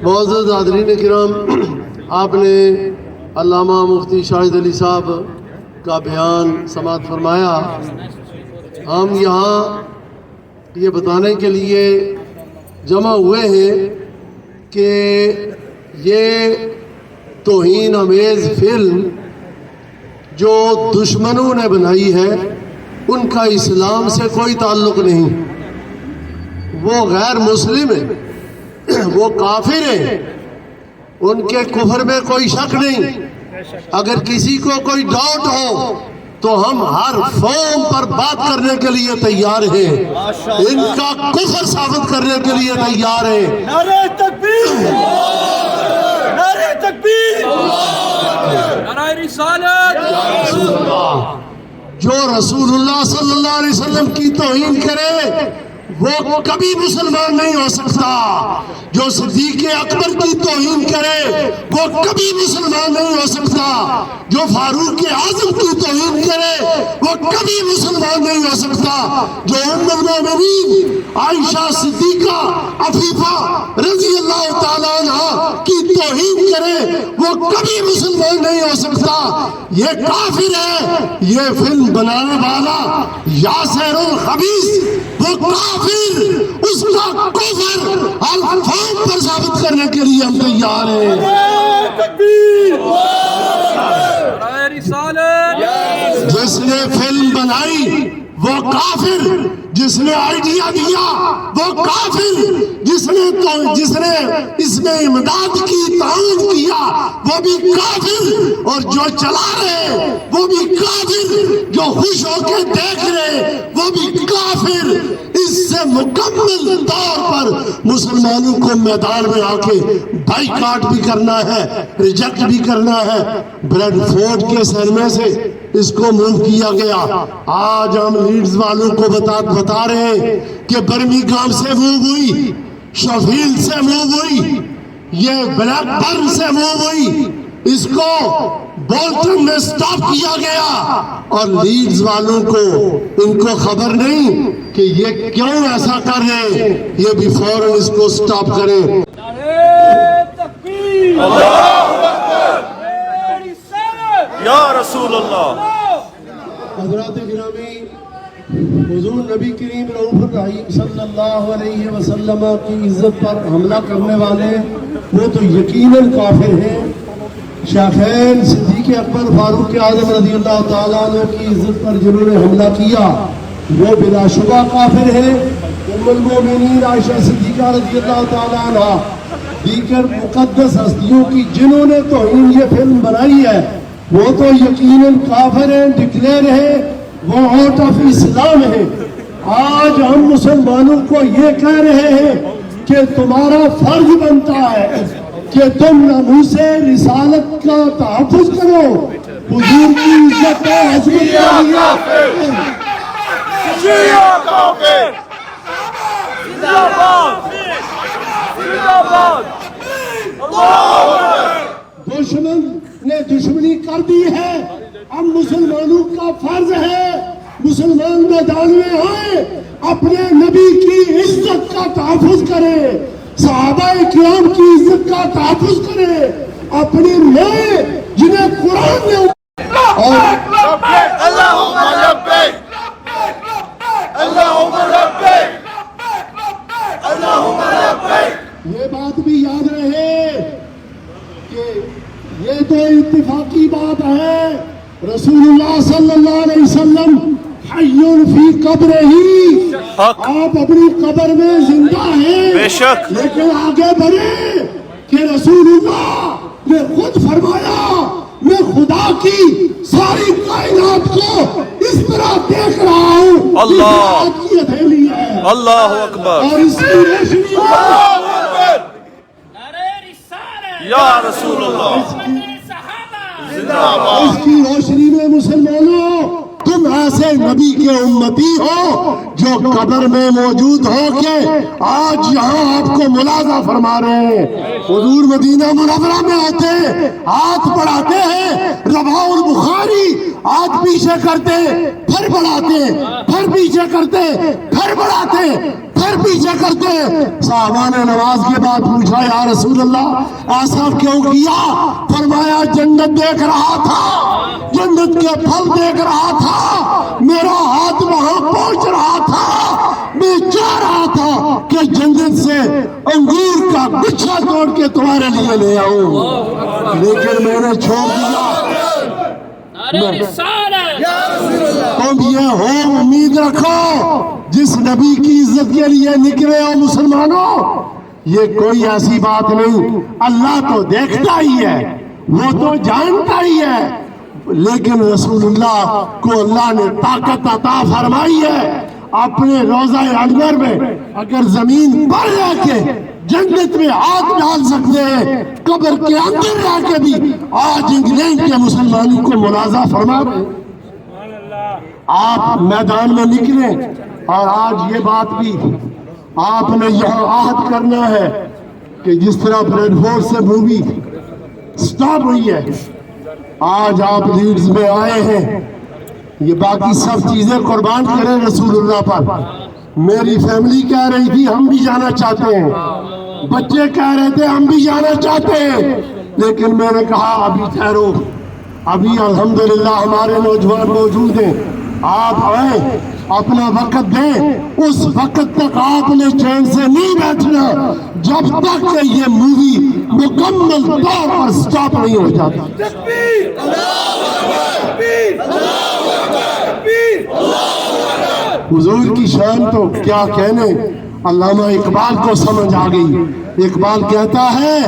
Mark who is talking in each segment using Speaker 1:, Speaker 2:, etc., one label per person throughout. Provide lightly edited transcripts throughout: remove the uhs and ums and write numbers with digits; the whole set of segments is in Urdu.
Speaker 1: معزز حاضرین کرام، آپ نے علامہ مفتی شاہد علی صاحب کا بیان سماعت فرمایا۔ ہم یہاں یہ بتانے کے لیے جمع ہوئے ہیں کہ یہ توہین آمیز فلم جو دشمنوں نے بنائی ہے ان کا اسلام سے کوئی تعلق نہیں، وہ غیر مسلم ہیں، وہ کافر ہیں، ان کے کفر میں کوئی شک نہیں۔ اگر کسی کو کوئی ڈاؤٹ ہو تو ہم ہر فارم پر بات کرنے کے لیے تیار ہیں، ان کا کفر ثابت کرنے کے لیے تیار ہیں۔
Speaker 2: نعرہ تکبیر، نعرہ تکبیر، نعرہ رسالت۔
Speaker 1: جو رسول اللہ صلی اللہ علیہ وسلم کی توہین کرے وہ کبھی مسلمان نہیں ہو سکتا، جو صدیق اکبر کی توہین کرے وہ کبھی مسلمان نہیں ہو سکتا، جو فاروق اعظم کی توہین کرے وہ کبھی مسلمان نہیں ہو سکتا، جو ام المومنین عائشہ صدیقہ عفیفہ رضی اللہ تعالیٰ عنہ کی توہین کرے وہ کبھی مسلمان نہیں ہو سکتا۔ یہ کافر ہے، یہ فلم بنانے والا یاسر الخبیث وہ کافر، اس کا کفر الفاظ پر ثابت کرنے کے لیے ہم تیار ہیں۔ جس نے فلم بنائی وہ کافر، جس نے آئیڈیا دیا وہ کافر، جس نے اس میں امداد کی تعاون کیا وہ بھی کافر، اور جو چلا رہے وہ بھی کافر، جو خوش ہو کے دیکھ رہے وہ بھی کافر۔ اس سے مکمل طور پر مسلمانوں کو میدان میں آ کے بائیکاٹ بھی کرنا ہے، ریجیکٹ بھی کرنا ہے۔ بریڈ فورڈ کے سینمے سے اس کو موو کیا گیا۔ آج ہم لیڈز والوں کو بتا رہے ہیں کہ برمنگھم سے موو ہوئی، شیفیلڈ سے موو ہوئی، یہ بلیک برن سے موو ہوئی، اس کو بولٹن میں سٹاپ کیا گیا، اور لیڈز والوں کو ان کو خبر نہیں کہ یہ کیوں ایسا کر رہے ہیں، یہ بھی فوراً اس کو سٹاپ کریں۔
Speaker 2: نعرہ تکبیر، اللہ اکبر، یا رسول اللہ۔
Speaker 1: حضرات گرامی، حضور نبی کریم رؤوف الرحیم صلی اللہ علیہ وسلم کی عزت پر حملہ کرنے والے وہ تو یقیناً کافر ہیں۔ شیخین صدیق اکبر فاروق اعظم رضی اللہ تعالیٰ عنہ کی عزت پر جنہوں نے حملہ کیا وہ بلا شبہ کافر ہیں۔ ام المومنین عائشہ صدیقہ رضی اللہ تعالیٰ عنہ، دیگر مقدس ہستیوں کی جنہوں نے توہین یہ فلم بنائی ہے وہ تو یقیناً کافر ہیں، ڈکلیئر ہیں، وہ آؤٹ آف اسلام ہیں۔ آج ہم مسلمانوں کو یہ کہہ رہے ہیں کہ تمہارا فرض بنتا ہے کہ تم ناموس رسالت کا تحفظ کرو، حضور کی عزت کا حضرت دشمن نے دشمنی کر دی ہے، اب مسلمانوں کا فرض ہے مسلمان میدان میں آئے، اپنے نبی کی عزت کا تحفظ کرے، صحابہ کرام کی عزت کا تحفظ کرے، اپنی ماں جنہیں قرآن نے یہ بات بھی یاد رہے کہ یہ تو اتفاقی بات ہے، رسول اللہ صلی اللہ علیہ وسلم حی فی قبرہ، آپ اپنی قبر میں زندہ ہیں،
Speaker 2: بے شک،
Speaker 1: لیکن آگے بڑھے کہ رسول اللہ نے خود فرمایا میں خدا کی ساری کائنات کو اس طرح دیکھ رہا ہوں،
Speaker 2: اللہ
Speaker 1: کی ہتھیلی ہے،
Speaker 2: اللہ اکبر،
Speaker 1: اور اس کی روشنی
Speaker 2: یا رسول اللہ،
Speaker 1: اس کی روشنی میں مسلمانوں تم ایسے نبی کے امتی ہو جو قبر میں موجود ہو کے آج یہاں آپ کو ملاحظہ فرما رہے ہیں۔ حضور مدینہ منورہ میں آتے ہاتھ بڑھاتے ہیں، رواہ البخاری ہاتھ پیچھے کرتے پھر بڑھاتے، پھر پیچھے کرتے پھر بڑھاتے، پھر پیچھے کرتے. صحابہ نے نماز کے بعد پوچھا یا رسول اللہ ایسا کیوں کیا؟ فرمایا جنت دیکھ رہا تھا, جنت کے پھل دیکھ رہا تھا, میرا ہاتھ وہاں پہنچ رہا تھا, میں چاہ رہا تھا کہ جنت سے انگور کا گچھا توڑ کے تمہارے لیے لے آؤں, لیکن میں نے چھوڑ دیا. تم یہ ہو امید رکھو جس نبی کی عزت کے لیے نکلے ہو مسلمانوں, یہ کوئی ایسی بات نہیں. اللہ تو دیکھتا ہی ہے, وہ تو جانتا ہی ہے, لیکن رسول اللہ کو اللہ نے طاقت عطا فرمائی ہے. اپنے روضہ انور میں اگر زمین پر رہ کے جنت میں ہاتھ ڈال سکتے ہیں, قبر کے اندر رہ کے بھی آج انگلینڈ کے مسلمانوں کو ملاحظہ فرما رہے ہیں. آپ میدان میں نکلے اور آج یہ بات بھی آپ نے یہاں عہد کرنا ہے کہ جس طرح بریڈ فورڈ سے مووی سٹاپ ہوئی ہے, آج آپ لیڈز میں آئے ہیں, یہ باقی سب چیزیں قربان کریں رسول اللہ پر. میری فیملی کہہ رہی تھی ہم بھی جانا چاہتے ہیں, بچے کہہ رہے تھے ہم بھی جانا چاہتے ہیں, لیکن میں نے کہا ابھی ٹھہرو, ابھی الحمدللہ ہمارے نوجوان موجود ہیں, آپ آئیں اپنا وقت دیں, اس وقت تک آپ نے چین سے نہیں بیٹھنا جب تک کہ یہ مووی مکمل طور پر سٹاپ نہیں ہو جاتا. حضور کی شان تو کیا کہنے, علامہ اقبال کو سمجھ آ گئی. اقبال کہتا ہے,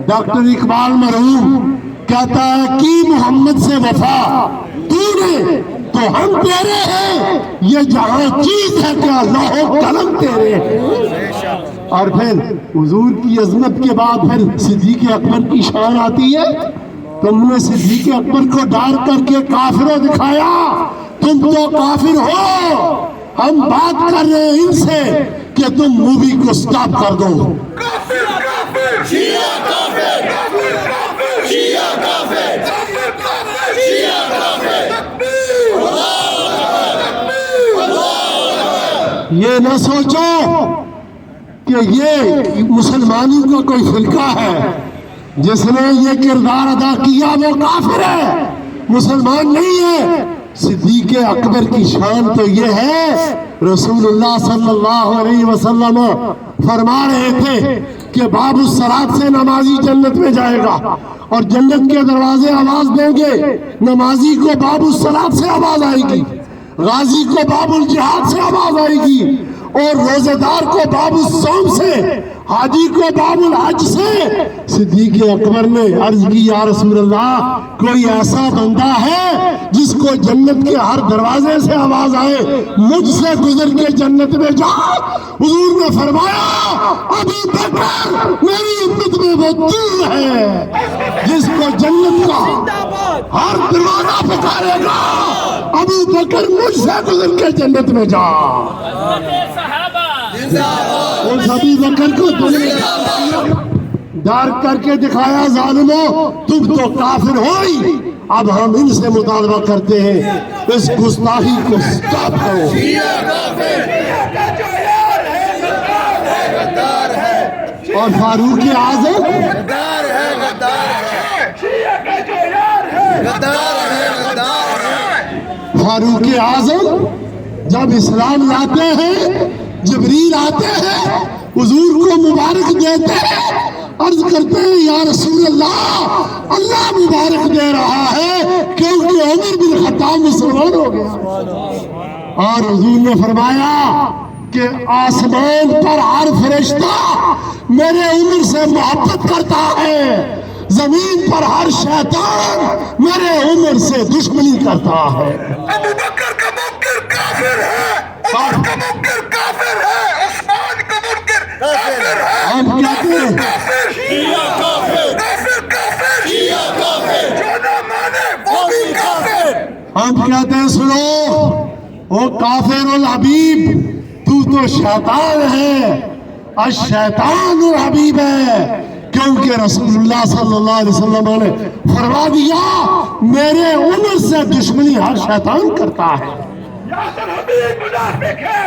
Speaker 1: ڈاکٹر اقبال مرحوم کہتا ہے کی محمد سے وفا تو نے تو ہم تیرے ہیں, یہ جہاں چیز ہے کیا لوح قلم تیرے ہیں. اور پھر حضور کی عظمت کے بعد پھر صدیق اکبر کی شان آتی ہے. تم نے صدیق اکبر کو ڈال کر کے کافروں دکھایا, تم تو کافر ہو, ہم بات کر رہے ہیں ان سے کہ تم مووی کو سٹاپ کر دو. یہ نہ سوچو کہ یہ مسلمانوں کا کوئی فرقہ ہے, جس نے یہ کردار ادا کیا وہ کافر ہے, مسلمان نہیں ہے. صدیق اکبر کی شان تو یہ ہے, رسول اللہ صلی اللہ علیہ وسلم فرما رہے تھے کہ باب الصلاۃ سے نمازی جنت میں جائے گا, اور جنت کے دروازے آواز دیں گے, نمازی کو باب الصلاۃ سے آواز آئے گی, غازی کو باب الجہاد سے آواز آئے گی, اور روزے دار کو باب الصوم سے, حاجی کو باب الحج سے. صدیق اکبر نے عرض کی یا رسول اللہ کوئی ایسا بندہ ہے جس کو جنت کے ہر دروازے سے آواز آئے, مجھ سے گزر کے جنت میں جا. حضور نے فرمایا ابو بکر میری امت میں وہ تو ہے جس کو جنت کا ہر دروازہ پکارے گا, ابو بکر مجھ سے گزر کے جنت میں جا. اس ابو بکر کو تم نے ڈر کر کے دکھایا ظالموں, تم تو کافر ہوئی. اب ہم ان سے مطالبہ کرتے ہیں اس گستاخی کو سٹاپ کرو. اور فاروق اعظم فاروق اعظم جب اسلام لاتے ہیں, جبریل آتے ہیں, حضور کو مبارک دیتے ہیں, عرض کرتے ہیں یا رسول اللہ اللہ مبارک دے رہا ہے کیونکہ عمر بن خطاب مسلمان ہو گیا. اور حضور نے فرمایا کہ آسمان پر ہر فرشتہ میرے عمر سے محبت کرتا ہے, زمین پر ہر شیطان میرے عمر سے دشمنی کرتا ہے.
Speaker 3: ابو بکر کا منکر کافر ہے, عمر کا منکر کافر ہے, عثمان کا منکر کافر ہے.
Speaker 1: ہم کہتے ہیں
Speaker 3: کافر کافر کافر جو نہ مانے وہ بھی کافر.
Speaker 1: ہم کہتے ہیں سنو او کافر الحبیب, تو شیطان ہے, الشیطان الحبیب ہے, کیونکہ رسول اللہ صلی اللہ علیہ وسلم نے فرما دیا میرے عمر سے دشمنی ہر شیطان کرتا ہے.
Speaker 3: یاسر حبیب منافق ہے,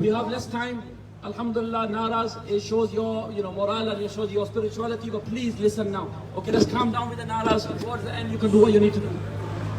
Speaker 4: We have less time. Alhamdulillah, naras, it shows your morale and it shows your spirituality, but please listen now. Okay, let's calm down with the naras. Towards the end you can do what you need to do.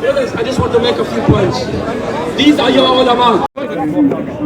Speaker 4: Brothers, I just want to make a few points. These are your ulama.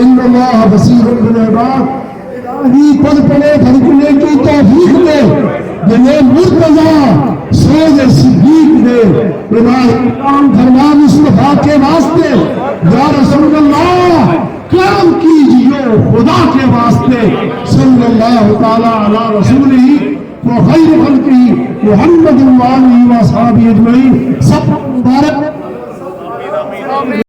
Speaker 1: ان اللہ بصیر بالعباد. الہی پل پلے دھڑکنے کی توفیق دے جنہیں مرتضی سوز صدیق دے. الہی کام فرما مصطفیٰ کے واسطے یا رسول اللہ کام کیجیے خدا کے واسطے. صلی اللہ تعالی علی رسولہ وخیر خلقہ محمد وآلہ وصحبہ اجمعین.